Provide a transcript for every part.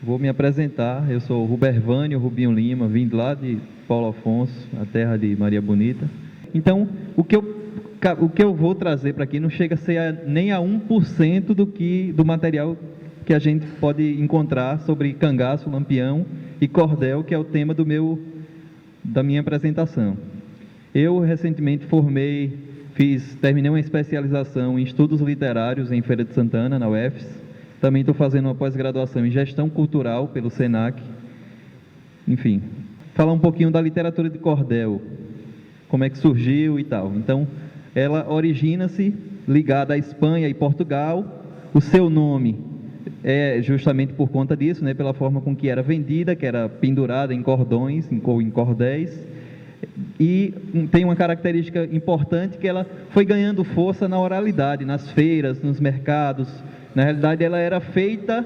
Vou me apresentar. Eu sou Rubervânio Rubinho Lima, vindo lá de Paulo Afonso, a terra de Maria Bonita. Então, o que eu vou trazer para aqui não chega a ser nem a 1% do material que a gente pode encontrar sobre cangaço, lampião e cordel, que é o tema da minha apresentação. Eu recentemente terminei uma especialização em estudos literários em Feira de Santana, na UFS. Também estou fazendo uma pós-graduação em gestão cultural pelo SENAC. Enfim, falar um pouquinho da literatura de cordel, como é que surgiu e tal. Então, ela origina-se ligada à Espanha e Portugal. O seu nome é justamente por conta disso, né, pela forma com que era vendida, que era pendurada em cordões ou em cordéis. E tem uma característica importante, que ela foi ganhando força na oralidade, nas feiras, nos mercados. Na realidade, ela era feita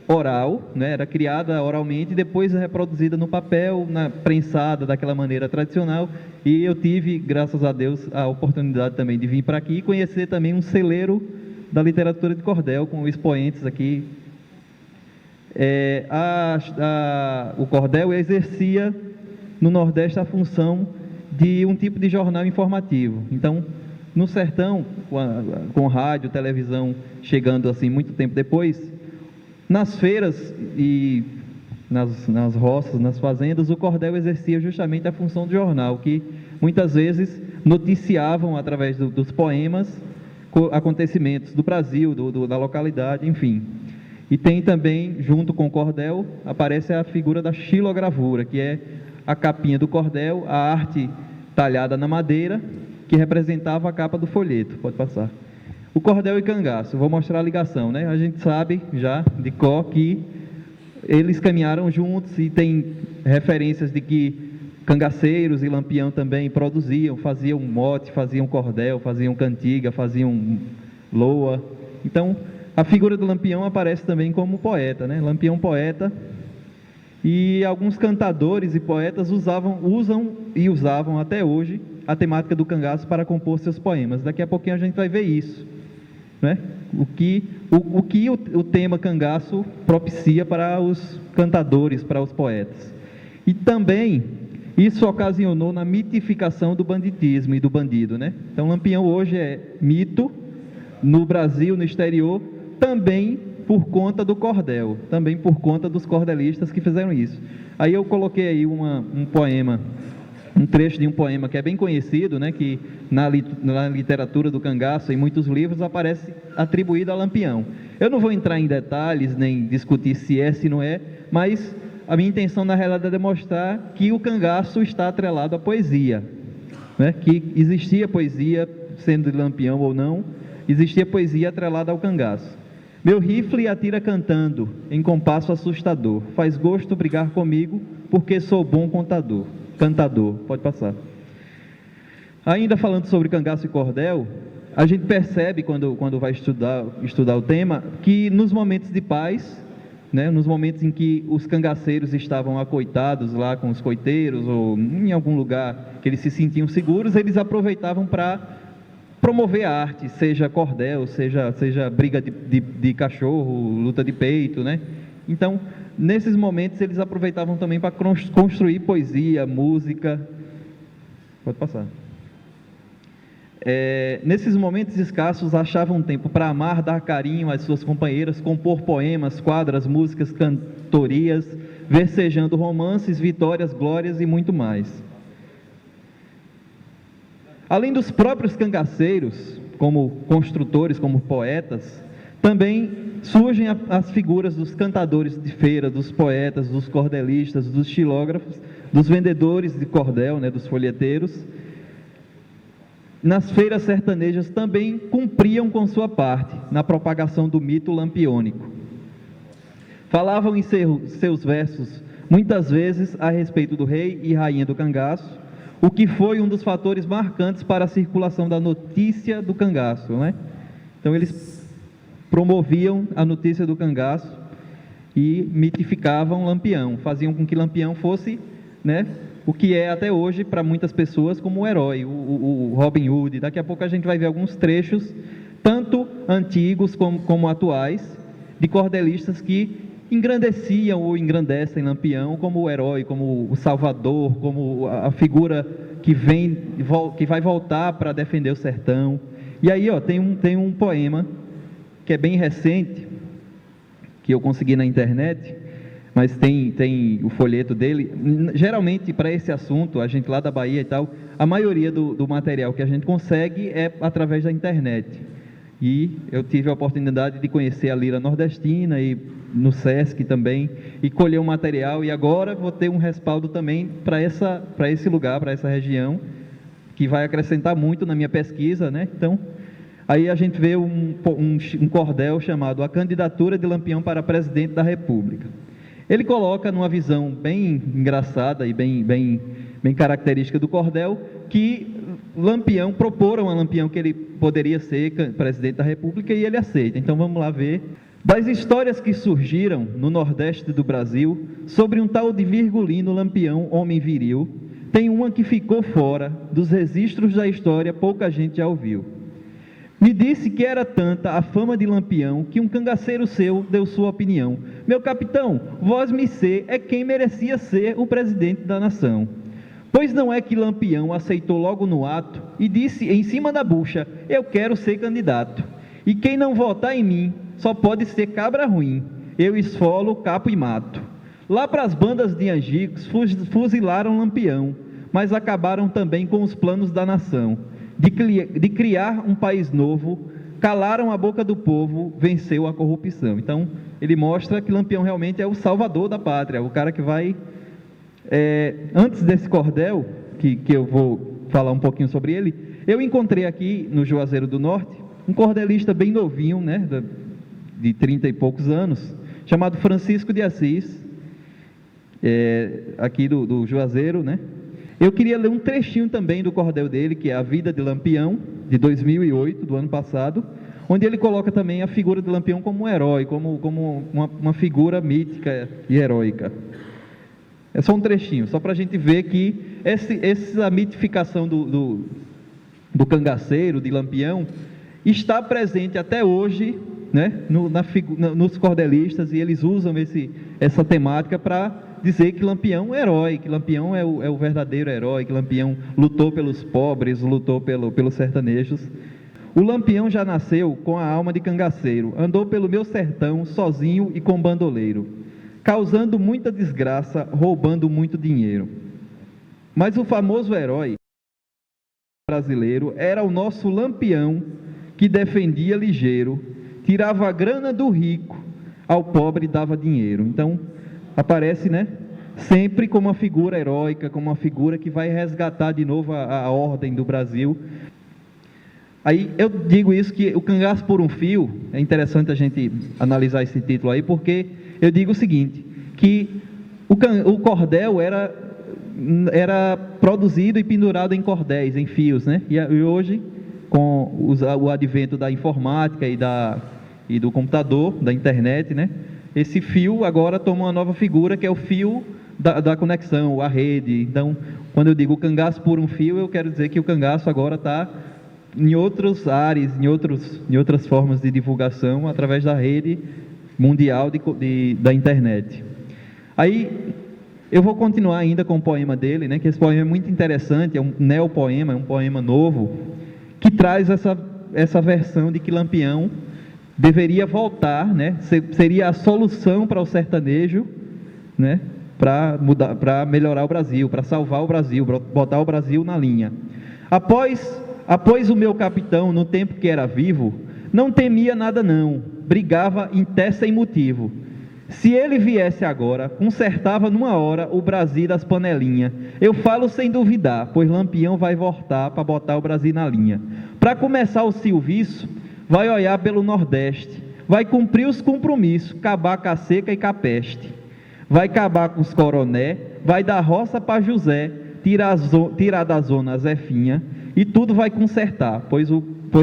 oral, né? Era criada oralmente e depois reproduzida no papel, prensada daquela maneira tradicional. E eu tive, graças a Deus, a oportunidade também de vir para aqui e conhecer também um celeiro da literatura de cordel, com expoentes aqui. O cordel exercia no Nordeste a função de um tipo de jornal informativo. Então, no sertão, com rádio, televisão chegando assim muito tempo depois, nas feiras e nas roças, nas fazendas, o cordel exercia justamente a função de jornal, que muitas vezes noticiavam através dos poemas acontecimentos do Brasil, da localidade, enfim. E tem também, junto com o cordel, aparece a figura da xilogravura, que é a capinha do cordel, a arte talhada na madeira, que representava a capa do folheto. Pode passar. O cordel e cangaço, vou mostrar a ligação, né? A gente sabe já de cor que eles caminharam juntos e tem referências de que cangaceiros e lampião também produziam, faziam mote, faziam cordel, faziam cantiga, faziam loa. Então, a figura do lampião aparece também como poeta, né? Lampião poeta. E alguns cantadores e poetas usam e usavam até hoje a temática do cangaço para compor seus poemas. Daqui a pouquinho a gente vai ver isso, né? O que o tema cangaço propicia para os cantadores, para os poetas. E também isso ocasionou na mitificação do banditismo e do bandido, né? Então, Lampião hoje é mito no Brasil, no exterior, também por conta do cordel, também por conta dos cordelistas que fizeram isso. Aí eu coloquei aí um poema, um trecho de um poema que é bem conhecido, né, que na literatura do cangaço, em muitos livros, aparece atribuído a Lampião. Eu não vou entrar em detalhes, nem discutir se é, se não é, mas a minha intenção, na realidade, é demonstrar que o cangaço está atrelado à poesia, né, que existia poesia, sendo de Lampião ou não, existia poesia atrelada ao cangaço. Meu rifle atira cantando, em compasso assustador. Faz gosto brigar comigo, porque sou bom cantador. Pode passar. Ainda falando sobre cangaço e cordel, a gente percebe, quando vai estudar o tema, que nos momentos de paz, né, nos momentos em que os cangaceiros estavam acoitados lá com os coiteiros, ou em algum lugar que eles se sentiam seguros, eles aproveitavam para promover a arte, seja cordel, seja briga de cachorro, luta de peito, né? Então, nesses momentos, eles aproveitavam também para construir poesia, música. Pode passar. Nesses momentos escassos, achavam tempo para amar, dar carinho às suas companheiras, compor poemas, quadras, músicas, cantorias, versejando romances, vitórias, glórias e muito mais. Além dos próprios cangaceiros, como construtores, como poetas, também surgem as figuras dos cantadores de feira, dos poetas, dos cordelistas, dos xilógrafos, dos vendedores de cordel, né, dos folheteiros. Nas feiras sertanejas também cumpriam com sua parte na propagação do mito lampiônico. Falavam em seus versos, muitas vezes, a respeito do rei e rainha do cangaço, o que foi um dos fatores marcantes para a circulação da notícia do cangaço, né? Então, eles promoviam a notícia do cangaço e mitificavam Lampião, faziam com que Lampião fosse, né, o que é até hoje para muitas pessoas como o herói, o Robin Hood. Daqui a pouco a gente vai ver alguns trechos, tanto antigos como atuais, de cordelistas que engrandeciam ou engrandecem Lampião como o herói, como o salvador, como a figura que vai voltar para defender o sertão. E aí, ó, tem um poema que é bem recente, que eu consegui na internet, mas tem o folheto dele. Geralmente, para esse assunto, a gente lá da Bahia e tal, a maioria do material que a gente consegue é através da internet. E eu tive a oportunidade de conhecer a Lira Nordestina e no SESC também, e colher um material, e agora vou ter um respaldo também para esse lugar, para essa região, que vai acrescentar muito na minha pesquisa, né? Então, aí a gente vê um cordel chamado A Candidatura de Lampião para Presidente da República. Ele coloca numa visão bem engraçada e bem característica do cordel, que proporam a Lampião que ele poderia ser presidente da República, e ele aceita. Então vamos lá ver. Das histórias que surgiram no Nordeste do Brasil sobre um tal de Virgulino Lampião, homem viril, tem uma que ficou fora dos registros da história, pouca gente já ouviu. Me disse que era tanta a fama de Lampião que um cangaceiro seu deu sua opinião. Meu capitão, vós me ser é quem merecia ser o presidente da nação. Pois não é que Lampião aceitou logo no ato e disse em cima da bucha, eu quero ser candidato. E quem não votar em mim só pode ser cabra ruim, eu esfolo, capo e mato. Lá para as bandas de Angicos fuzilaram Lampião, mas acabaram também com os planos da nação. De criar um país novo, calaram a boca do povo, venceu a corrupção. Então, ele mostra que Lampião realmente é o salvador da pátria, o cara que vai... antes desse cordel, que eu vou falar um pouquinho sobre ele, eu encontrei aqui no Juazeiro do Norte, um cordelista bem novinho, né, de 30 e poucos anos, chamado Francisco de Assis, aqui do Juazeiro, né? Eu queria ler um trechinho também do cordel dele, que é A Vida de Lampião, de 2008, do ano passado, onde ele coloca também a figura de Lampião como um herói, como uma figura mítica e heróica. É só um trechinho, só para a gente ver que essa mitificação do cangaceiro, de Lampião, está presente até hoje, né, nos cordelistas, e eles usam essa temática para dizer que Lampião é herói, que Lampião é o verdadeiro herói, que Lampião lutou pelos pobres, lutou pelos sertanejos. O Lampião já nasceu com a alma de cangaceiro, andou pelo meu sertão sozinho e com bandoleiro, causando muita desgraça, roubando muito dinheiro. Mas o famoso herói brasileiro era o nosso Lampião, que defendia ligeiro, tirava a grana do rico, ao pobre dava dinheiro. Então, aparece, né, sempre como uma figura heróica, como uma figura que vai resgatar de novo a ordem do Brasil. Aí eu digo isso, que o Cangaço por um Fio, é interessante a gente analisar esse título aí, porque eu digo o seguinte, que o cordel era produzido e pendurado em cordéis, em fios, né? E hoje, com o advento da informática e do computador, da internet, né? Esse fio agora toma uma nova figura, que é o fio da conexão, a rede. Então, quando eu digo cangaço por um fio, eu quero dizer que o cangaço agora está em outros ares, em outras formas de divulgação, através da rede mundial da internet. Aí, eu vou continuar ainda com o poema dele, né, que esse poema é muito interessante, é um neopoema, é um poema novo, que traz essa versão de que Lampião deveria voltar, né, seria a solução para o sertanejo, né, para melhorar o Brasil, para salvar o Brasil, para botar o Brasil na linha. Após o meu capitão, no tempo que era vivo, não temia nada não, brigava em té sem motivo. Se ele viesse agora, consertava numa hora o Brasil das panelinhas. Eu falo sem duvidar, pois Lampião vai voltar para botar o Brasil na linha. Para começar o serviço, vai olhar pelo Nordeste, vai cumprir os compromissos, acabar com a seca e com a peste. Vai acabar com os coroné, vai dar roça para José, tirar da zona Zefinha, e tudo vai consertar, pois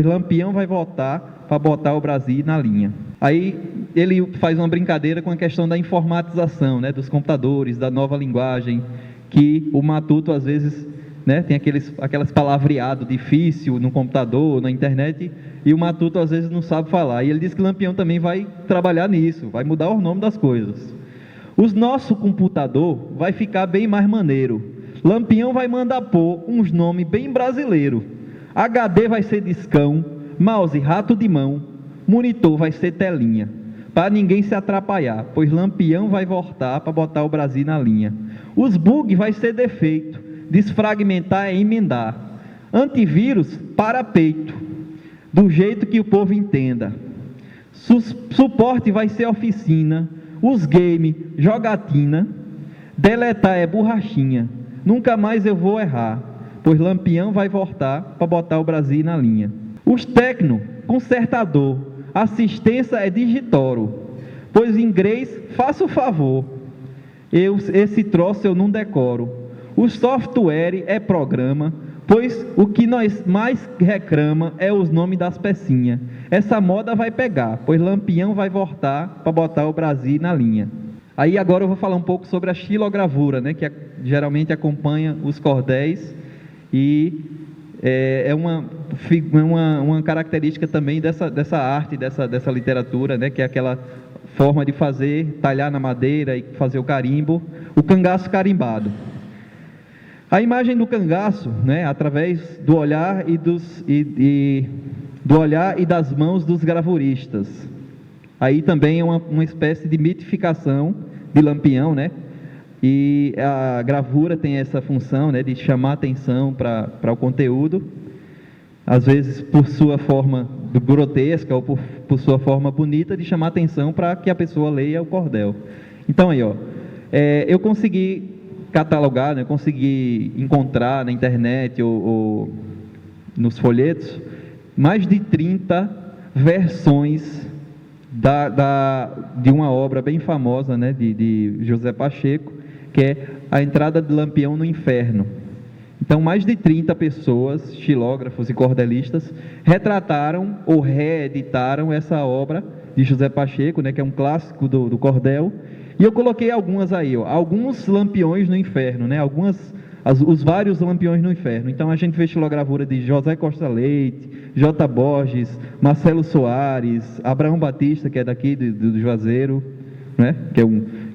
Lampião vai voltar para botar o Brasil na linha. Aí ele faz uma brincadeira com a questão da informatização, né, dos computadores, da nova linguagem, que o matuto às vezes né? Tem aquelas palavreado difícil no computador, na internet, e o matuto às vezes não sabe falar. E ele diz que Lampião também vai trabalhar nisso, vai mudar o nome das coisas. O nosso computador vai ficar bem mais maneiro. Lampião vai mandar pôr uns nomes bem brasileiros. HD vai ser discão, mouse rato de mão, monitor vai ser telinha, para ninguém se atrapalhar, pois Lampião vai voltar para botar o Brasil na linha. Os bugs vai ser defeito, desfragmentar é emendar. Antivírus para peito, do jeito que o povo entenda. Suporte vai ser oficina, os game, jogatina, deletar é borrachinha. Nunca mais eu vou errar, pois Lampião vai voltar para botar o Brasil na linha. Os tecno, consertador, assistência é digitório, pois em inglês, faça o favor, esse troço eu não decoro. O software é programa, pois o que nós mais reclama é os nomes das pecinhas. Essa moda vai pegar, pois Lampião vai voltar para botar o Brasil na linha. Aí agora eu vou falar um pouco sobre a xilogravura, né, que geralmente acompanha os cordéis e é uma característica também dessa arte, dessa literatura, né, que é aquela forma de fazer, talhar na madeira e fazer o carimbo, o cangaço carimbado. A imagem do cangaço, né, através do olhar do olhar e das mãos dos gravuristas. Aí também é uma espécie de mitificação de Lampião, né? E a gravura tem essa função, né, de chamar atenção para o conteúdo, às vezes por sua forma grotesca ou por sua forma bonita, de chamar atenção para que a pessoa leia o cordel. Então aí, ó, eu consegui catalogar, né, consegui encontrar na internet ou nos folhetos mais de 30 versões de uma obra bem famosa, né, de José Pacheco, que é A Entrada de Lampião no Inferno. Então, mais de 30 pessoas, xilógrafos e cordelistas, retrataram ou reeditaram essa obra de José Pacheco, né, que é um clássico do cordel. E eu coloquei algumas aí, ó, alguns lampiões no inferno, né, os vários lampiões no inferno. Então, a gente vê xilogravura de José Costa Leite, J. Borges, Marcelo Soares, Abraão Batista, que é daqui do Juazeiro, né,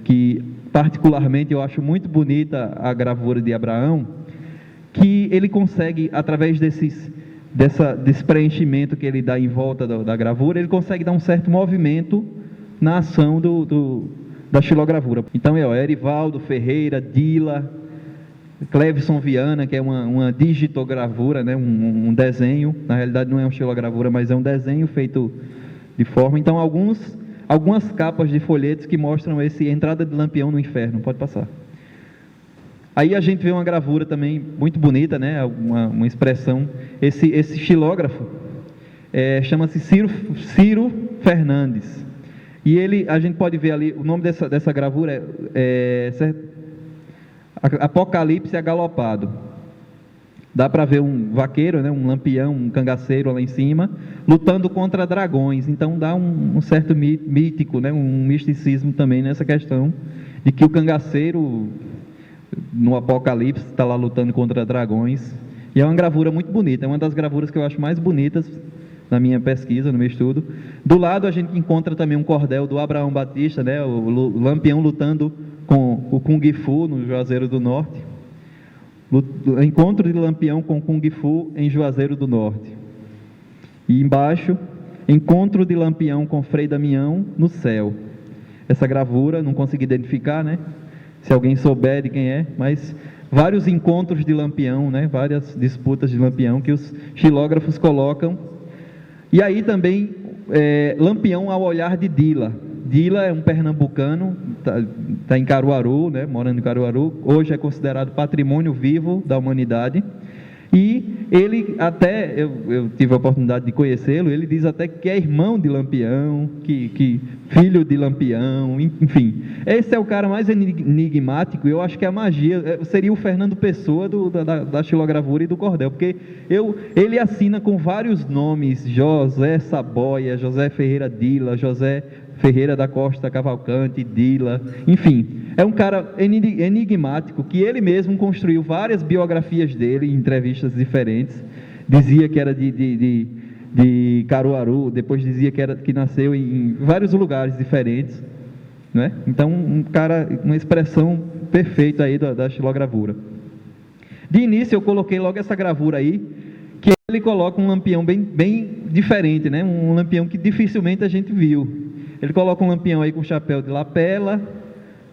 que particularmente eu acho muito bonita a gravura de Abraão, que ele consegue, através desse preenchimento que ele dá em volta da gravura, ele consegue dar um certo movimento na ação da xilogravura. Então é Erivaldo Ferreira, Dila, Clevison Viana, que é uma digitogravura, né, um desenho, na realidade não é uma xilogravura, mas é um desenho feito de forma. Então algumas capas de folhetos que mostram esse Entrada de Lampião no Inferno. Pode passar. Aí a gente vê uma gravura também muito bonita, né, uma expressão. Esse xilógrafo chama-se Ciro Fernandes. E a gente pode ver ali, o nome dessa gravura Apocalipse Agalopado. Dá para ver um vaqueiro, né, um lampião, um cangaceiro lá em cima, lutando contra dragões. Então dá um certo mítico, né, um misticismo também nessa questão de que o cangaceiro no Apocalipse está lá lutando contra dragões. E é uma gravura muito bonita, é uma das gravuras que eu acho mais bonitas na minha pesquisa, no meu estudo. Do lado a gente encontra também um cordel do Abraão Batista, né, o lampião lutando com o Kung Fu no Juazeiro do Norte. Encontro de Lampião com Kung Fu em Juazeiro do Norte. E embaixo, encontro de Lampião com Frei Damião no céu. Essa gravura, não consegui identificar, né? Se alguém souber de quem é, mas vários encontros de Lampião, né? Várias disputas de Lampião que os xilógrafos colocam. E aí também, Lampião ao olhar de Dila. Dila é um pernambucano, está em Caruaru, né, morando em Caruaru, hoje é considerado patrimônio vivo da humanidade, e ele até, eu tive a oportunidade de conhecê-lo, ele diz até que é irmão de Lampião, que filho de Lampião, enfim, esse é o cara mais enigmático. Eu acho que a magia seria o Fernando Pessoa da xilogravura e do cordel, porque ele assina com vários nomes, José Saboia, José Ferreira Dila, José Ferreira da Costa Cavalcante, Dila, enfim, é um cara enigmático, que ele mesmo construiu várias biografias dele em entrevistas diferentes. Dizia que era de Caruaru, depois dizia que nasceu em vários lugares diferentes, né? Então, um cara, uma expressão perfeita aí da xilogravura. De início, eu coloquei logo essa gravura aí, que ele coloca um lampião bem diferente, né? Um lampião que dificilmente a gente viu. Ele coloca um lampião aí com chapéu de lapela,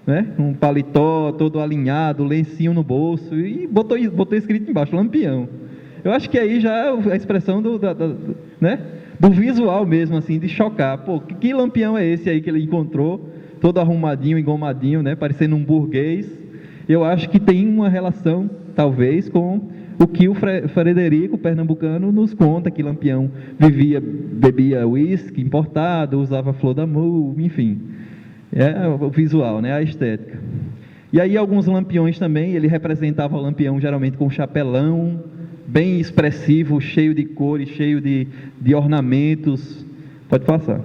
né? Um paletó todo alinhado, lencinho no bolso, e botou escrito embaixo, lampião. Eu acho que aí já é a expressão né? Do visual mesmo, assim, de chocar. Pô, que lampião é esse aí que ele encontrou, todo arrumadinho, engomadinho, né? Parecendo um burguês. Eu acho que tem uma relação, talvez, com o que o Frederico, pernambucano, nos conta, que Lampião bebia uísque importado, usava flor da mu, enfim. É o visual, né? A estética. E aí alguns lampiões também, ele representava o lampião geralmente com chapelão, bem expressivo, cheio de cores, cheio de ornamentos. Pode passar.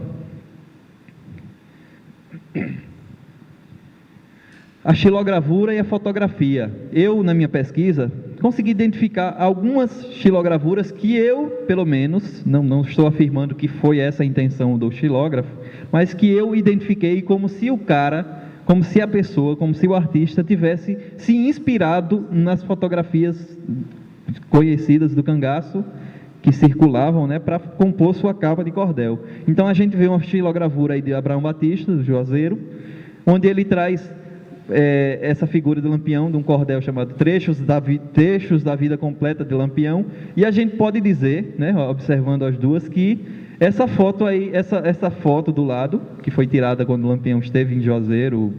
A xilogravura e a fotografia. Eu, na minha pesquisa, consegui identificar algumas xilogravuras que eu, pelo menos, não estou afirmando que foi essa a intenção do xilógrafo, mas que eu identifiquei como se o cara, como se a pessoa, como se o artista tivesse se inspirado nas fotografias conhecidas do cangaço, que circulavam, né, para compor sua capa de cordel. Então a gente vê uma xilogravura aí de Abraão Batista, do Juazeiro, onde ele traz essa figura de Lampião, de um cordel chamado Trechos da Vida Completa de Lampião, e a gente pode dizer, né, observando as duas, que essa foto aí, essa foto do lado, que foi tirada quando o Lampião esteve em Juazeiro,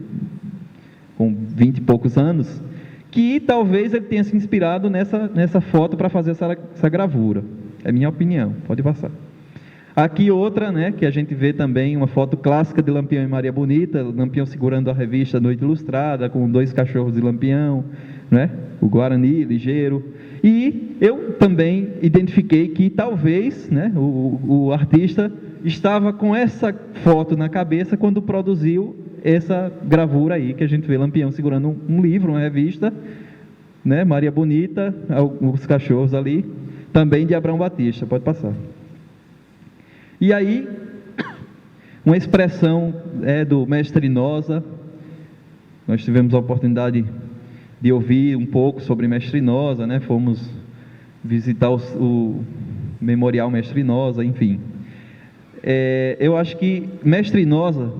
com 20 e poucos anos, que talvez ele tenha se inspirado nessa foto para fazer essa gravura. É minha opinião, pode passar. Aqui outra, né, que a gente vê também uma foto clássica de Lampião e Maria Bonita, Lampião segurando a revista Noite Ilustrada, com 2 cachorros de Lampião, né, o Guarani, ligeiro. E eu também identifiquei que talvez, né, o artista estava com essa foto na cabeça quando produziu essa gravura aí, que a gente vê Lampião segurando um livro, uma revista, né, Maria Bonita, os cachorros ali, também de Abraão Batista. Pode passar. E aí, uma expressão do mestre Nosa. Nós tivemos a oportunidade de ouvir um pouco sobre mestre Nosa, né? Fomos visitar o Memorial Mestre Nosa, enfim. Eu acho que mestre Nosa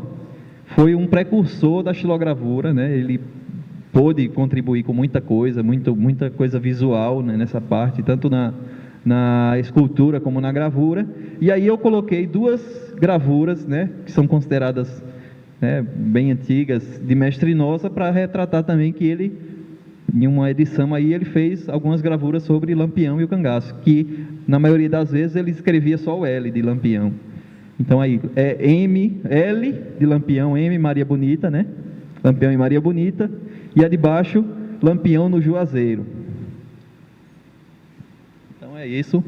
foi um precursor da xilogravura, né? Ele pôde contribuir com muita coisa visual, né, nessa parte, tanto na escultura como na gravura. E aí eu coloquei 2 gravuras, né, que são consideradas, né, bem antigas, de mestre Nosa, para retratar também que ele, em uma edição aí, ele fez algumas gravuras sobre Lampião e o cangaço, que na maioria das vezes ele escrevia só o L de Lampião. Então aí é L de Lampião, M Maria Bonita, né, Lampião e Maria Bonita, e a de baixo, Lampião no Juazeiro. Então é isso.